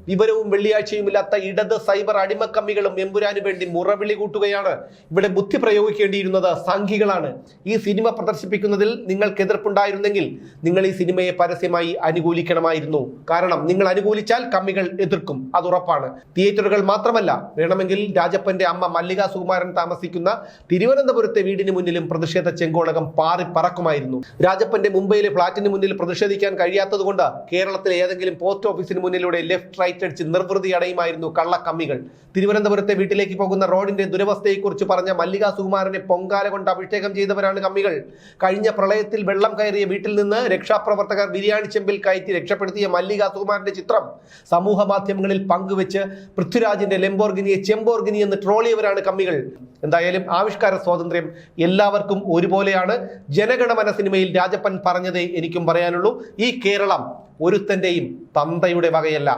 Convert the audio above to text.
വിവരവും വെള്ളിയാഴ്ചയുമില്ലാത്ത ഇടത് സൈബർ അടിമക്കമ്മികളും എമ്പുരാനു വേണ്ടി മുറവിളി കൂട്ടുകയാണ്. ഇവിടെ ബുദ്ധി പ്രയോഗിക്കേണ്ടിയിരുന്നത് സംഘികളാണ്. ഈ സിനിമ പ്രദർശിപ്പിക്കുന്നതിൽ നിങ്ങൾക്ക് എതിർപ്പുണ്ടായിരുന്നെങ്കിൽ നിങ്ങൾ ഈ സിനിമയെ പരസ്യമായി അനുകൂലിക്കണമായിരുന്നു. കാരണം നിങ്ങൾ അനുകൂലിച്ചാൽ കമ്മികൾ എതിർക്കും, അത് ഉറപ്പാണ്. തിയേറ്ററുകൾ മാത്രമല്ല, വേണമെങ്കിൽ രാജപ്പന്റെ അമ്മ മല്ലിക സുകുമാരൻ താമസിക്കുന്ന തിരുവനന്തപുരത്തെ വീടിന് മുന്നിലും പ്രതിഷേധ ചെങ്കോളകം പാറി പറക്കുമായിരുന്നു. രാജപ്പന്റെ മുംബൈയിലെ ഫ്ളാറ്റിന് മുന്നിൽ പ്രതിഷേധിക്കാൻ കഴിയാത്തത് കൊണ്ട് കേരളത്തിലെ ഏതെങ്കിലും പോസ്റ്റ് ഓഫീസിന് മുന്നിലൂടെ ലെഫ്റ്റ് റൈറ്റ് അടിച്ച് നിർവൃതി അടയുമായിരുന്നു കള്ളക്കമ്മികൾ. തിരുവനന്തപുരത്തെ വീട്ടിലേക്ക് പോകുന്ന റോഡിന്റെ ദുരവസ്ഥയെക്കുറിച്ച് പറഞ്ഞ മല്ലിക സുകുമാരനെ പൊങ്കാല കൊണ്ട് അഭിഷേകം ചെയ്തവരാണ് കമ്മികൾ. കഴിഞ്ഞ പ്രളയത്തിൽ വെള്ളം കയറിയ വീട്ടിൽ നിന്ന് രക്ഷാപ്രവർത്തകർ ബിരിയാണി ചെമ്പിൽ കയറ്റി രക്ഷപ്പെടുത്തിയ മല്ലിക സുകുമാരന്റെ ചിത്രം സമൂഹ മാധ്യമങ്ങളിൽ പങ്കുവെച്ച് പൃഥ്വിരാജിന്റെ ലെംബോർഗിനിയെ ചെമ്പോർഗിനി എന്ന് ട്രോളിയവരാണ് കമ്മികൾ. എന്തായാലും ആവിഷ്കാര സ്വാതന്ത്ര്യം എല്ലാവർക്കും ഒരുപോലെയാണ്. ജനഗണമന സിനിമയിൽ രാജപ്പൻ പറഞ്ഞതേ എനിക്കും പറയാനുള്ളൂ. ഈ കേരളം ഒരുത്തന്റെയും തന്തയുടെ വകയല്ല.